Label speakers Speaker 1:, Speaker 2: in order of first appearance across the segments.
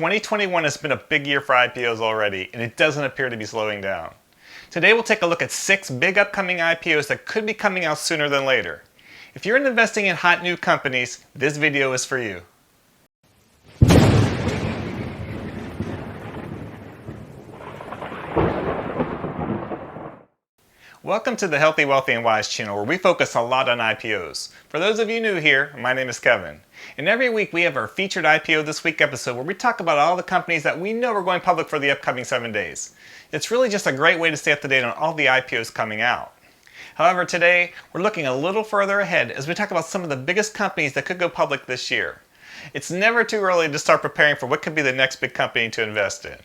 Speaker 1: 2021 has been a big year for IPOs already, and it doesn't appear to be slowing down. Today we'll take a look at 6 big upcoming IPOs that could be coming out sooner than later. If you're investing in hot new companies, this video is for you. Welcome to the Healthy, Wealthy, and Wise channel, where we focus a lot on IPOs. For those of you new here, my name is Kevin. And every week we have our featured IPO This Week episode where we talk about all the companies that we know are going public for the upcoming 7 days. It's really just a great way to stay up to date on all the IPOs coming out. However, today we're looking a little further ahead as we talk about some of the biggest companies that could go public this year. It's never too early to start preparing for what could be the next big company to invest in.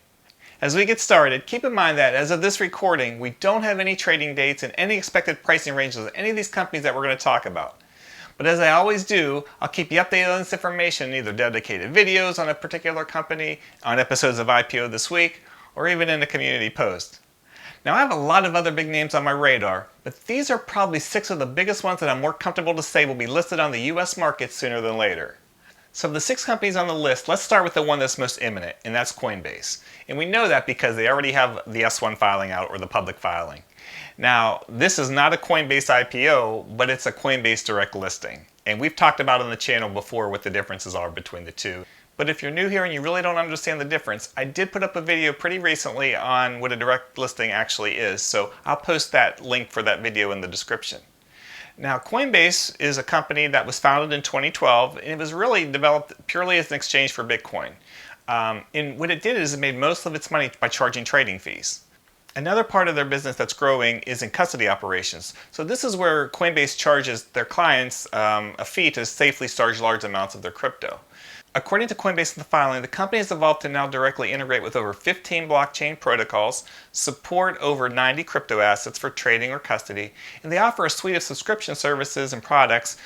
Speaker 1: As we get started, keep in mind that as of this recording, we don't have any trading dates and any expected pricing ranges of any of these companies that we're going to talk about. But as I always do, I'll keep you updated on this information in either dedicated videos on a particular company, on episodes of IPO This Week, or even in a community post. Now, I have a lot of other big names on my radar, but these are probably 6 of the biggest ones that I'm more comfortable to say will be listed on the US market sooner than later. So of the 6 companies on the list, let's start with the one that's most imminent, and that's Coinbase. And we know that because they already have the S1 filing out, or the public filing. Now, this is not a Coinbase IPO, but it's a Coinbase direct listing. And we've talked about on the channel before what the differences are between the two. But if you're new here and you really don't understand the difference, I did put up a video pretty recently on what a direct listing actually is. So I'll post that link for that video in the description. Now, Coinbase is a company that was founded in 2012, and it was really developed purely as an exchange for Bitcoin. And what it did is it made most of its money by charging trading fees. Another part of their business that's growing is in custody operations. So this is where Coinbase charges their clients a fee to safely storage large amounts of their crypto. According to Coinbase in the filing, the company has evolved to now directly integrate with over 15 blockchain protocols, support over 90 crypto assets for trading or custody, and they offer a suite of subscription services and products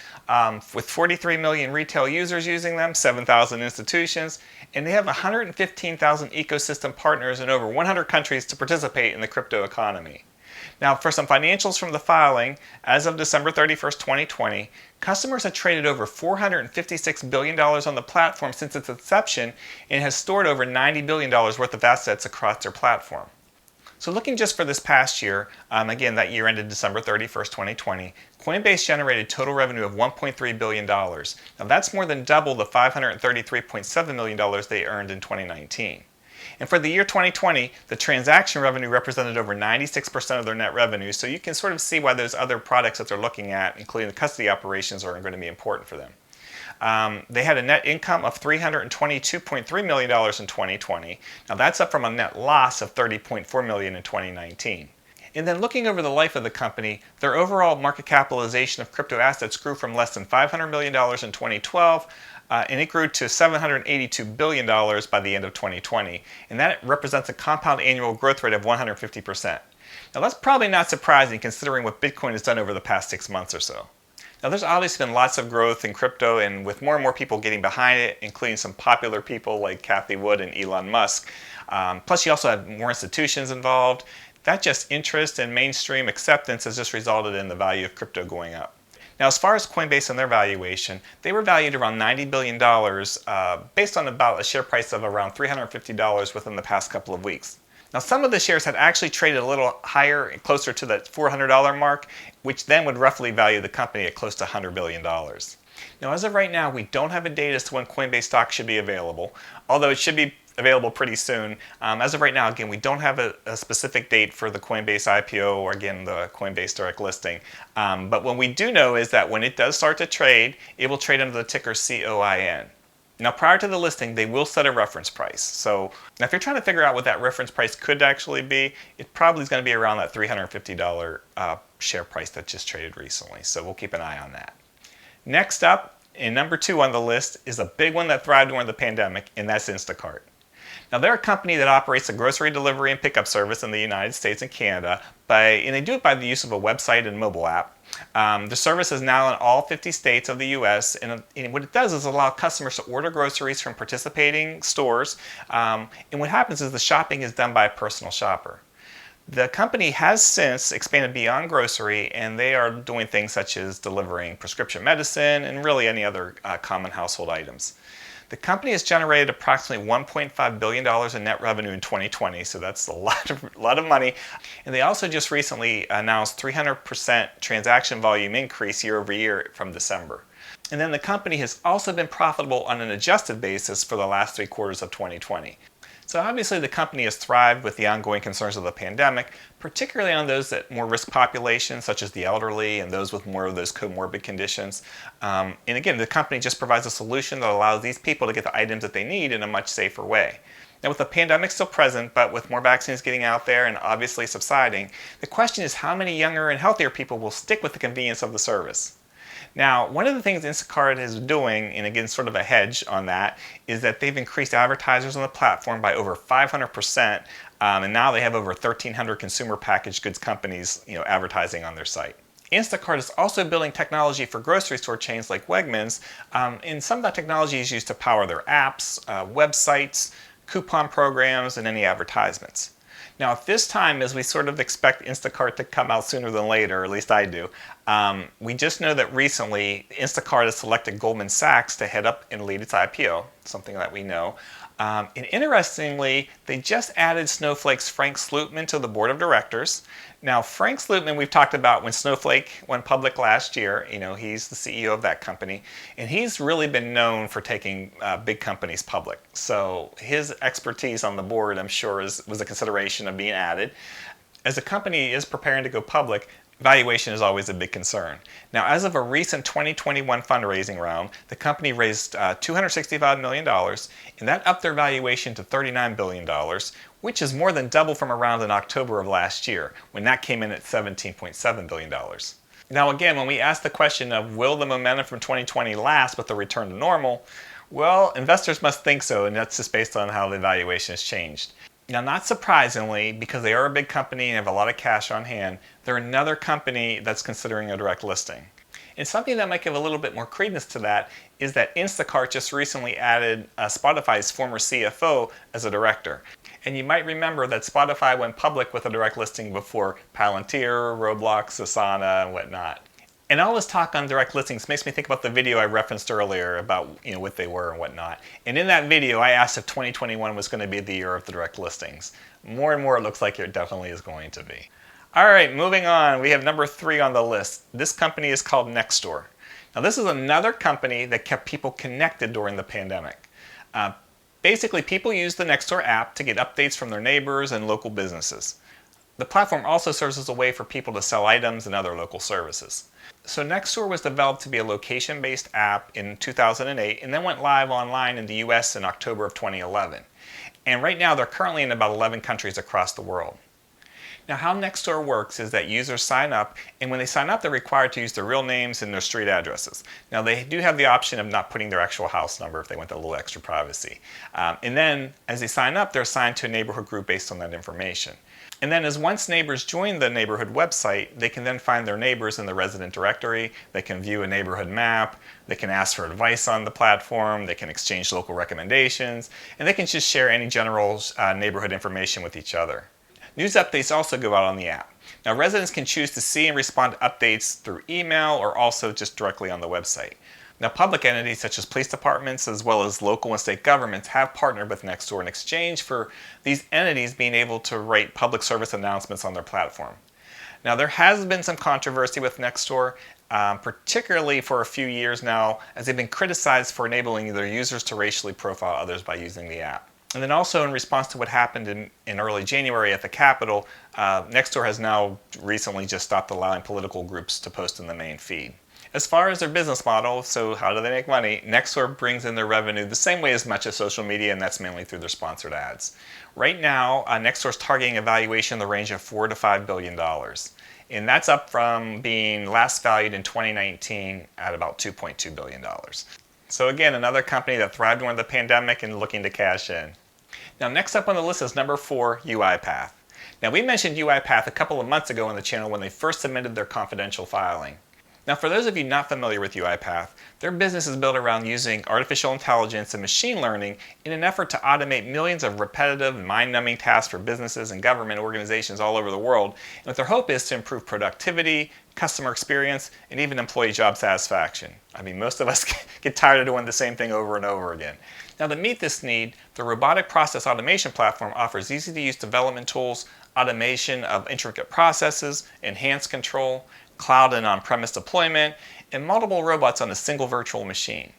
Speaker 1: with 43 million retail users using them, 7,000 institutions, and they have 115,000 ecosystem partners in over 100 countries to participate in the crypto economy. Now, for some financials from the filing, as of December 31st, 2020, customers have traded over $456 billion on the platform since its inception and has stored over $90 billion worth of assets across their platform. So looking just for this past year, again, that year ended December 31st, 2020, Coinbase generated total revenue of $1.3 billion. Now, that's more than double the $533.7 million they earned in 2019. And for the year 2020, the transaction revenue represented over 96% of their net revenue, so you can sort of see why those other products that they're looking at, including the custody operations, are going to be important for them. They had a net income of $322.3 million in 2020. Now that's up from a net loss of $30.4 million in 2019. And then looking over the life of the company, their overall market capitalization of crypto assets grew from less than $500 million in 2012, and it grew to $782 billion by the end of 2020. And that represents a compound annual growth rate of 150%. Now that's probably not surprising considering what Bitcoin has done over the past 6 months or so. Now there's obviously been lots of growth in crypto, and with more and more people getting behind it, including some popular people like Cathie Wood and Elon Musk. Plus you also have more institutions involved. That just interest and mainstream acceptance has just resulted in the value of crypto going up. Now, as far as Coinbase and their valuation, they were valued around $90 billion based on about a share price of around $350 within the past couple of weeks. Now, some of the shares had actually traded a little higher, closer to that $400 mark, which then would roughly value the company at close to $100 billion. Now, as of right now, we don't have a date as to when Coinbase stock should be available, although it should be available pretty soon. As of right now, again, we don't have a specific date for the Coinbase IPO or, again, the Coinbase direct listing. But what we do know is that when it does start to trade, it will trade under the ticker COIN. Now, prior to the listing, they will set a reference price. So now if you're trying to figure out what that reference price could actually be, it probably is going to be around that $350 share price that just traded recently. So we'll keep an eye on that. Next up, in number 2 on the list, is a big one that thrived during the pandemic, and that's Instacart. Now, they're a company that operates a grocery delivery and pickup service in the United States and Canada, and they do it by the use of a website and mobile app. The service is now in all 50 states of the U.S., and what it does is allow customers to order groceries from participating stores, and what happens is the shopping is done by a personal shopper. The company has since expanded beyond grocery, and they are doing things such as delivering prescription medicine and really any other common household items. The company has generated approximately $1.5 billion in net revenue in 2020, so that's a lot of money. And they also just recently announced 300% transaction volume increase year over year from December. And then the company has also been profitable on an adjusted basis for the last 3 quarters of 2020. So obviously the company has thrived with the ongoing concerns of the pandemic, particularly on those that more risk populations, such as the elderly and those with more of those comorbid conditions. And again, the company just provides a solution that allows these people to get the items that they need in a much safer way. Now, with the pandemic still present, but with more vaccines getting out there and obviously subsiding, the question is how many younger and healthier people will stick with the convenience of the service? Now, one of the things Instacart is doing, and again, sort of a hedge on that, is that they've increased advertisers on the platform by over 500%, and now they have over 1,300 consumer packaged goods companies, advertising on their site. Instacart is also building technology for grocery store chains like Wegmans, and some of that technology is used to power their apps, websites, coupon programs, and any advertisements. Now, at this time, as we sort of expect Instacart to come out sooner than later, or at least I do, we just know that recently Instacart has selected Goldman Sachs to head up and lead its IPO, something that we know. And interestingly, they just added Snowflake's Frank Slootman to the board of directors. Now, Frank Slootman, we've talked about when Snowflake went public last year. He's the CEO of that company, and he's really been known for taking big companies public. So his expertise on the board, I'm sure, was a consideration of being added. As a company is preparing to go public, valuation is always a big concern. Now, as of a recent 2021 fundraising round, the company raised $265 million, and that upped their valuation to $39 billion, which is more than double from around in October of last year, when that came in at $17.7 billion. Now, again, when we ask the question of will the momentum from 2020 last with the return to normal, well, investors must think so, and that's just based on how the valuation has changed. Now, not surprisingly, because they are a big company and have a lot of cash on hand, they're another company that's considering a direct listing. And something that might give a little bit more credence to that is that Instacart just recently added Spotify's former CFO as a director. And you might remember that Spotify went public with a direct listing before Palantir, Roblox, Asana, and whatnot. And all this talk on direct listings makes me think about the video I referenced earlier about what they were and whatnot. And in that video, I asked if 2021 was going to be the year of the direct listings. More and more, it looks like it definitely is going to be. All right, moving on. We have number 3 on the list. This company is called Nextdoor. Now, this is another company that kept people connected during the pandemic. Basically, people use the Nextdoor app to get updates from their neighbors and local businesses. The platform also serves as a way for people to sell items and other local services. So Nextdoor was developed to be a location-based app in 2008 and then went live online in the US in October of 2011. And right now they're currently in about 11 countries across the world. Now, how Nextdoor works is that users sign up, and when they sign up, they're required to use their real names and their street addresses. Now, they do have the option of not putting their actual house number if they want a little extra privacy. And then, as they sign up, they're assigned to a neighborhood group based on that information. And then once neighbors join the neighborhood website, they can then find their neighbors in the resident directory, they can view a neighborhood map, they can ask for advice on the platform, they can exchange local recommendations, and they can just share any general neighborhood information with each other. News updates also go out on the app. Now, residents can choose to see and respond to updates through email or also just directly on the website. Now, public entities such as police departments as well as local and state governments have partnered with Nextdoor in exchange for these entities being able to write public service announcements on their platform. Now, there has been some controversy with Nextdoor, particularly for a few years now, as they've been criticized for enabling their users to racially profile others by using the app. And then also in response to what happened in early January at the Capitol, Nextdoor has now recently just stopped allowing political groups to post in the main feed. As far as their business model, so how do they make money, Nextdoor brings in their revenue the same way as much as social media, and that's mainly through their sponsored ads. Right now, Nextdoor is targeting a valuation in the range of $4 to $5 billion. And that's up from being last valued in 2019 at about $2.2 billion. So again, another company that thrived during the pandemic and looking to cash in. Now, next up on the list is number 4, UIPath. Now, we mentioned UiPath a couple of months ago on the channel when they first submitted their confidential filing. Now, for those of you not familiar with UiPath, their business is built around using artificial intelligence and machine learning in an effort to automate millions of repetitive and mind-numbing tasks for businesses and government organizations all over the world. And what their hope is to improve productivity, customer experience, and even employee job satisfaction. I mean, most of us get tired of doing the same thing over and over again. Now, to meet this need, the robotic process automation platform offers easy-to-use development tools, automation of intricate processes, enhanced control, cloud and on-premise deployment, and multiple robots on a single virtual machine.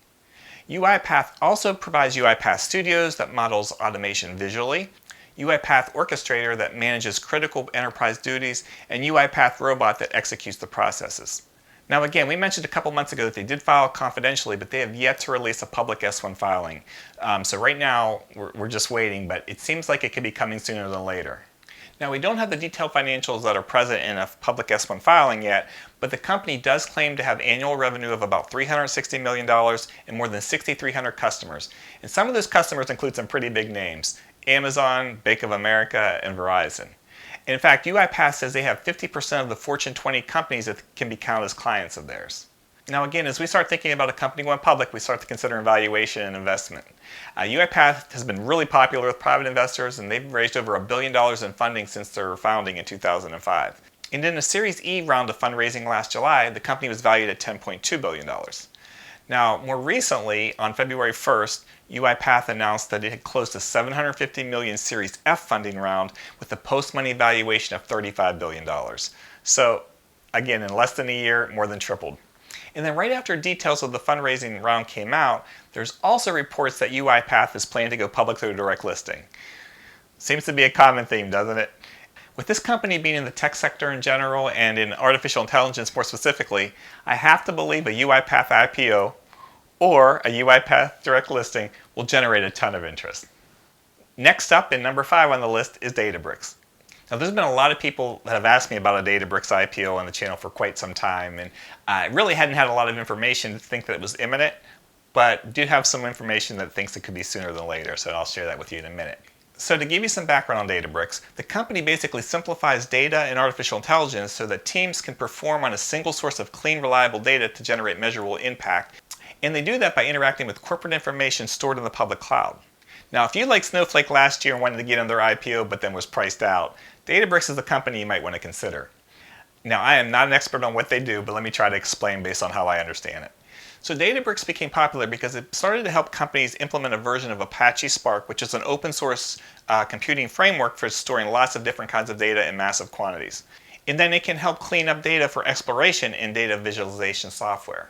Speaker 1: UiPath also provides UiPath Studios that models automation visually, UiPath Orchestrator that manages critical enterprise duties, and UiPath Robot that executes the processes. Now again, we mentioned a couple months ago that they did file confidentially, but they have yet to release a public S1 filing. So right now, we're just waiting, but it seems like it could be coming sooner than later. Now, we don't have the detailed financials that are present in a public S1 filing yet, but the company does claim to have annual revenue of about $360 million and more than 6,300 customers. And some of those customers include some pretty big names: Amazon, Bank of America, and Verizon. And in fact, UiPath says they have 50% of the Fortune 20 companies that can be counted as clients of theirs. Now again, as we start thinking about a company going public, we start to consider valuation and investment. UiPath has been really popular with private investors, and they've raised over $1 billion in funding since their founding in 2005. And in a Series E round of fundraising last July, the company was valued at $10.2 billion. Now, more recently, on February 1st, UiPath announced that it had closed a $750 million Series F funding round with a post-money valuation of $35 billion. So, again, in less than a year, more than tripled. And then right after details of the fundraising round came out, there's also reports that UiPath is planning to go public through a direct listing. Seems to be a common theme, doesn't it? With this company being in the tech sector in general and in artificial intelligence more specifically, I have to believe a UiPath IPO or a UiPath direct listing will generate a ton of interest. Next up, in number 5 on the list, is Databricks. Now, there's been a lot of people that have asked me about a Databricks IPO on the channel for quite some time, and I really hadn't had a lot of information to think that it was imminent, but do have some information that thinks it could be sooner than later, so I'll share that with you in a minute. So to give you some background on Databricks, the company basically simplifies data and artificial intelligence so that teams can perform on a single source of clean, reliable data to generate measurable impact, and they do that by interacting with corporate information stored in the public cloud. Now, if you like Snowflake last year and wanted to get on their IPO but then was priced out, Databricks is a company you might want to consider. Now, I am not an expert on what they do, but let me try to explain based on how I understand it. So Databricks became popular because it started to help companies implement a version of Apache Spark, which is an open source computing framework for storing lots of different kinds of data in massive quantities. And then it can help clean up data for exploration in data visualization software.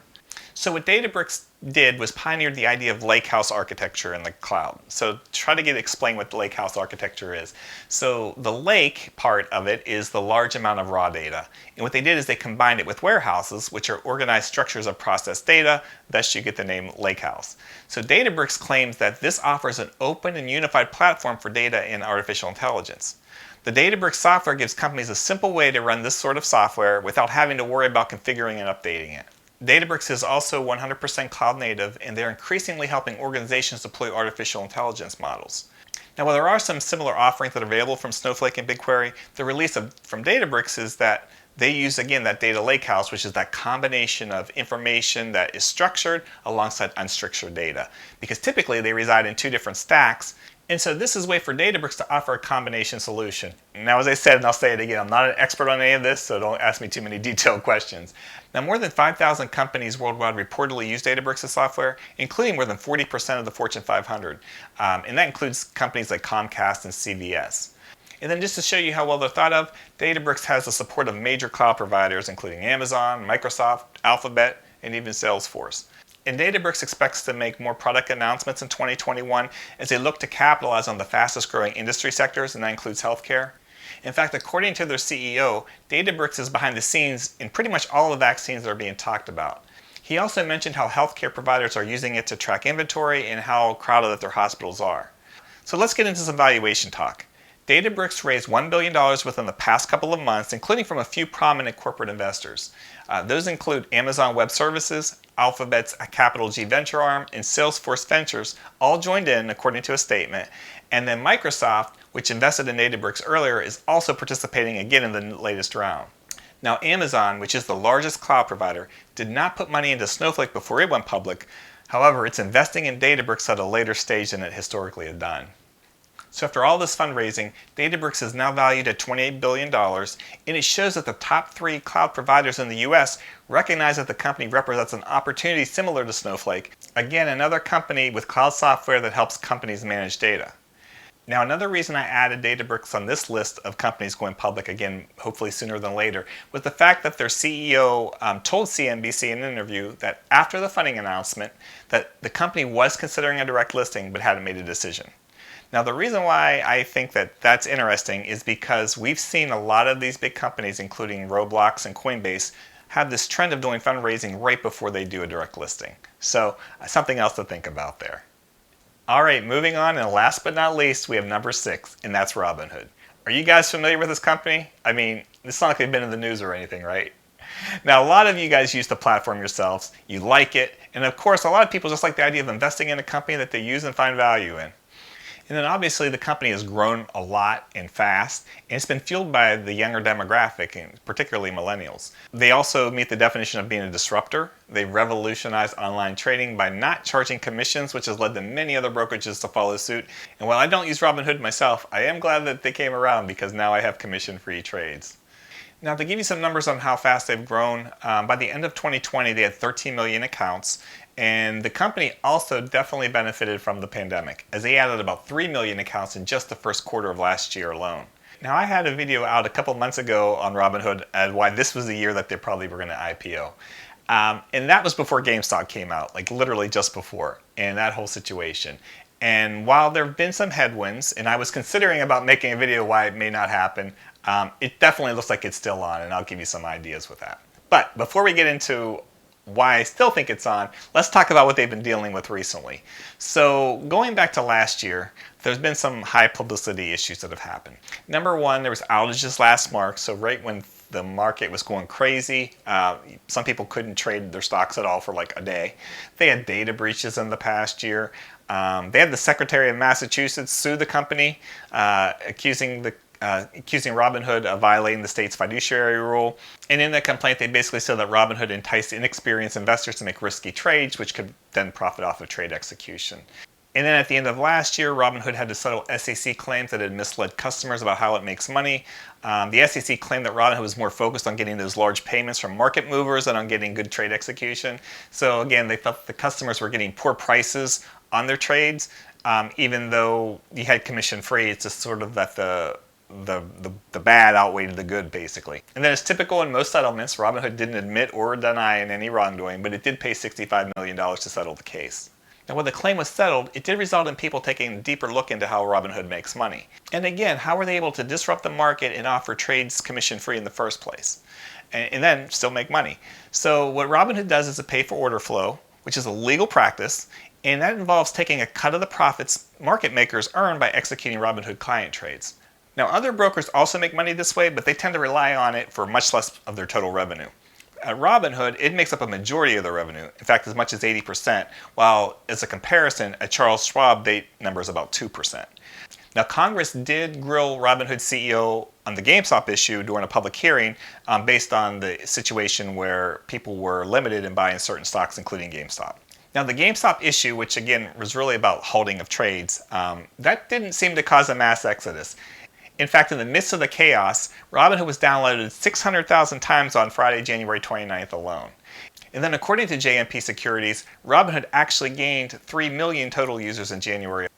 Speaker 1: So what Databricks did was pioneered the idea of lakehouse architecture in the cloud. So try to explain what the lakehouse architecture is. So the lake part of it is the large amount of raw data. And what they did is they combined it with warehouses, which are organized structures of processed data. Thus you get the name lakehouse. So Databricks claims that this offers an open and unified platform for data and artificial intelligence. The Databricks software gives companies a simple way to run this sort of software without having to worry about configuring and updating it. Databricks is also 100% cloud native, and they're increasingly helping organizations deploy artificial intelligence models. Now, while there are some similar offerings that are available from Snowflake and BigQuery, the release from Databricks is that they use, again, that data lakehouse, which is that combination of information that is structured alongside unstructured data. Because typically they reside in two different stacks, and so this is a way for Databricks to offer a combination solution. Now, as I said, and I'll say it again, I'm not an expert on any of this, so don't ask me too many detailed questions. Now, more than 5,000 companies worldwide reportedly use Databricks' software, including more than 40% of the Fortune 500. And that includes companies like Comcast and CVS. And then just to show you how well they're thought of, Databricks has the support of major cloud providers, including Amazon, Microsoft, Alphabet, and even Salesforce. And Databricks expects to make more product announcements in 2021 as they look to capitalize on the fastest growing industry sectors, and that includes healthcare. In fact, according to their CEO, Databricks is behind the scenes in pretty much all the vaccines that are being talked about. He also mentioned how healthcare providers are using it to track inventory and how crowded that their hospitals are. So let's get into some valuation talk. Databricks raised $1 billion within the past couple of months, including from a few prominent corporate investors. Those include Amazon Web Services, Alphabet's Capital G venture arm, and Salesforce Ventures, all joined in according to a statement. And then Microsoft, which invested in Databricks earlier, is also participating again in the latest round. Now, Amazon, which is the largest cloud provider, did not put money into Snowflake before it went public. However, it's investing in Databricks at a later stage than it historically had done. So after all this fundraising, Databricks is now valued at $28 billion, and it shows that the top 3 cloud providers in the US recognize that the company represents an opportunity similar to Snowflake. Again, another company with cloud software that helps companies manage data. Now, another reason I added Databricks on this list of companies going public, again, hopefully sooner than later, was the fact that their CEO told CNBC in an interview that after the funding announcement, that the company was considering a direct listing but hadn't made a decision. Now, the reason why I think that that's interesting is because we've seen a lot of these big companies, including Roblox and Coinbase, have this trend of doing fundraising right before they do a direct listing. So, something else to think about there. All right, moving on, and last but not least, we have number 6, and that's Robinhood. Are you guys familiar with this company? I mean, it's not like they've been in the news or anything, right? Now, a lot of you guys use the platform yourselves. You like it, and of course, a lot of people just like the idea of investing in a company that they use and find value in. And then obviously the company has grown a lot and fast, and it's been fueled by the younger demographic, and particularly millennials. They also meet the definition of being a disruptor. They revolutionized online trading by not charging commissions, which has led to many other brokerages to follow suit. And while I don't use Robinhood myself, I am glad that they came around because now I have commission-free trades. Now, to give you some numbers on how fast they've grown, by the end of 2020, they had 13 million accounts. And the company also definitely benefited from the pandemic, as they added about 3 million accounts in just the first quarter of last year alone. Now, I had a video out a couple months ago on Robinhood and why this was the year that they probably were going to IPO. And that was before GameStop came out, like literally just before, and that whole situation. And while there have been some headwinds, and I was considering about making a video why it may not happen, it definitely looks like it's still on, and I'll give you some ideas with that. But before we get into why I still think it's on, let's talk about what they've been dealing with recently. So going back to last year, there's been some high publicity issues that have happened. Number one, there was outages last March, so right when the market was going crazy, some people couldn't trade their stocks at all for like a day. They had data breaches in the past year. They had the Secretary of Massachusetts sue the company, accusing Robinhood of violating the state's fiduciary rule. And in that complaint, they basically said that Robinhood enticed inexperienced investors to make risky trades, which could then profit off of trade execution. And then at the end of last year, Robinhood had to settle SEC claims that had misled customers about how it makes money. The SEC claimed that Robinhood was more focused on getting those large payments from market movers than on getting good trade execution. So again, they felt the customers were getting poor prices on their trades, even though you had commission free. It's just sort of that the bad outweighed the good, basically. And then, as typical in most settlements, Robinhood didn't admit or deny in any wrongdoing, but it did pay $65 million to settle the case. Now, when the claim was settled, it did result in people taking a deeper look into how Robinhood makes money. And again, how were they able to disrupt the market and offer trades commission-free in the first place? And then still make money. So what Robinhood does is a pay-for-order flow, which is a legal practice, and that involves taking a cut of the profits market makers earn by executing Robinhood client trades. Now, other brokers also make money this way, but they tend to rely on it for much less of their total revenue. At Robinhood, it makes up a majority of the revenue, in fact, as much as 80%, while as a comparison, at Charles Schwab, they number is about 2%. Now, Congress did grill Robinhood CEO on the GameStop issue during a public hearing based on the situation where people were limited in buying certain stocks, including GameStop. Now, the GameStop issue, which again was really about halting of trades, that didn't seem to cause a mass exodus. In fact, in the midst of the chaos, Robinhood was downloaded 600,000 times on Friday, January 29th alone. And then according to JMP Securities, Robinhood actually gained 3 million total users in January.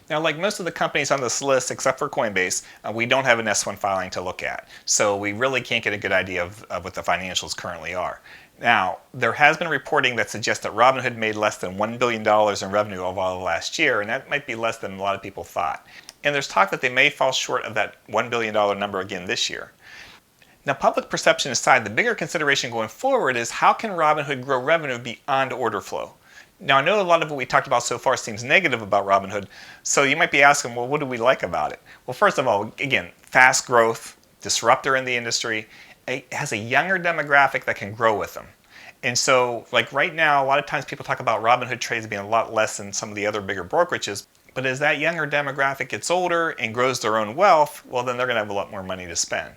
Speaker 1: Now, like most of the companies on this list, except for Coinbase, we don't have an S1 filing to look at. So we really can't get a good idea of what the financials currently are. Now, there has been reporting that suggests that Robinhood made less than $1 billion in revenue over the last year, and that might be less than a lot of people thought. And there's talk that they may fall short of that $1 billion number again this year. Now, public perception aside, the bigger consideration going forward is how can Robinhood grow revenue beyond order flow? Now, I know a lot of what we talked about so far seems negative about Robinhood, so you might be asking, well, what do we like about it? Well, first of all, again, fast growth, disruptor in the industry, it has a younger demographic that can grow with them. And so, like right now, a lot of times people talk about Robinhood trades being a lot less than some of the other bigger brokerages. But as that younger demographic gets older and grows their own wealth, well, then they're going to have a lot more money to spend.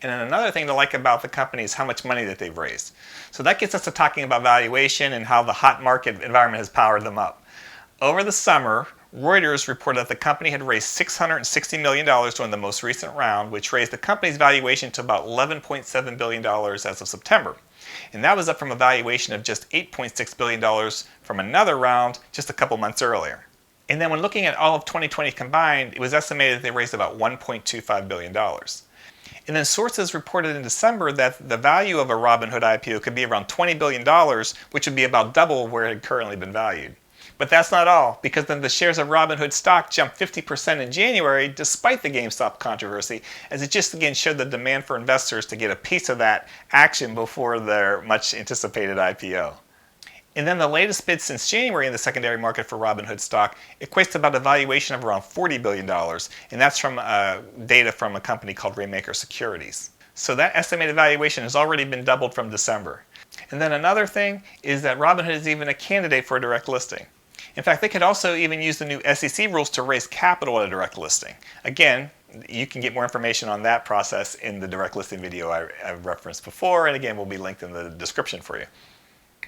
Speaker 1: And then another thing to like about the company is how much money that they've raised. So that gets us to talking about valuation and how the hot market environment has powered them up. Over the summer, Reuters reported that the company had raised $660 million during the most recent round, which raised the company's valuation to about $11.7 billion as of September. And that was up from a valuation of just $8.6 billion from another round just a couple months earlier. And then when looking at all of 2020 combined, it was estimated that they raised about $1.25 billion. And then sources reported in December that the value of a Robinhood IPO could be around $20 billion, which would be about double where it had currently been valued. But that's not all, because then the shares of Robinhood stock jumped 50% in January despite the GameStop controversy, as it just again showed the demand for investors to get a piece of that action before their much anticipated IPO. And then the latest bid since January in the secondary market for Robinhood stock equates to about a valuation of around $40 billion, and that's from data from a company called Rainmaker Securities. So that estimated valuation has already been doubled from December. And then another thing is that Robinhood is even a candidate for a direct listing. In fact, they could also even use the new SEC rules to raise capital at a direct listing. Again, you can get more information on that process in the direct listing video I referenced before, and again, will be linked in the description for you.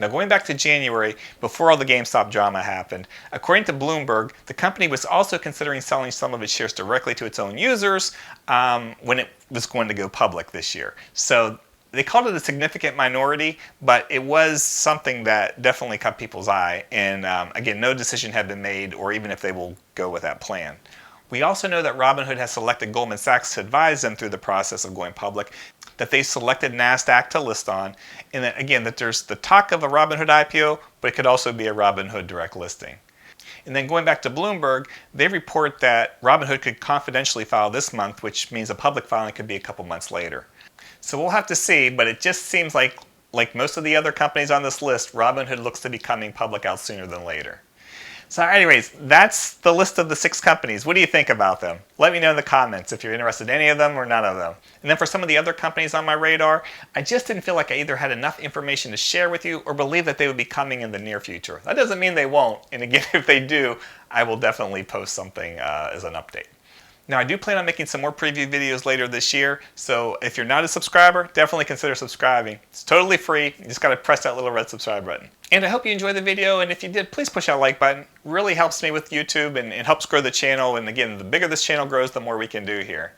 Speaker 1: Now, going back to January, before all the GameStop drama happened, according to Bloomberg, the company was also considering selling some of its shares directly to its own users when it was going to go public this year. So they called it a significant minority, but it was something that definitely caught people's eye. And again, no decision had been made, or even if they will go with that plan. We also know that Robinhood has selected Goldman Sachs to advise them through the process of going public, that they selected NASDAQ to list on, and that again, that there's the talk of a Robinhood IPO, but it could also be a Robinhood direct listing. And then going back to Bloomberg, they report that Robinhood could confidentially file this month, which means a public filing could be a couple months later. So we'll have to see, but it just seems like most of the other companies on this list, Robinhood looks to be coming public out sooner than later. So anyways, that's the list of the 6 companies. What do you think about them? Let me know in the comments if you're interested in any of them or none of them. And then for some of the other companies on my radar, I just didn't feel like I either had enough information to share with you or believe that they would be coming in the near future. That doesn't mean they won't. And again, if they do, I will definitely post something as an update. Now, I do plan on making some more preview videos later this year, so if you're not a subscriber, definitely consider subscribing. It's totally free. You just got to press that little red subscribe button. And I hope you enjoyed the video, and if you did, please push that like button. It really helps me with YouTube and helps grow the channel, and again, the bigger this channel grows, the more we can do here.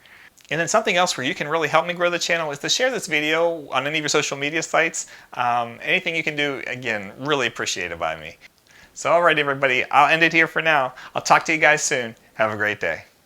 Speaker 1: And then something else where you can really help me grow the channel is to share this video on any of your social media sites. Anything you can do, again, really appreciated by me. So alright everybody, I'll end it here for now. I'll talk to you guys soon. Have a great day.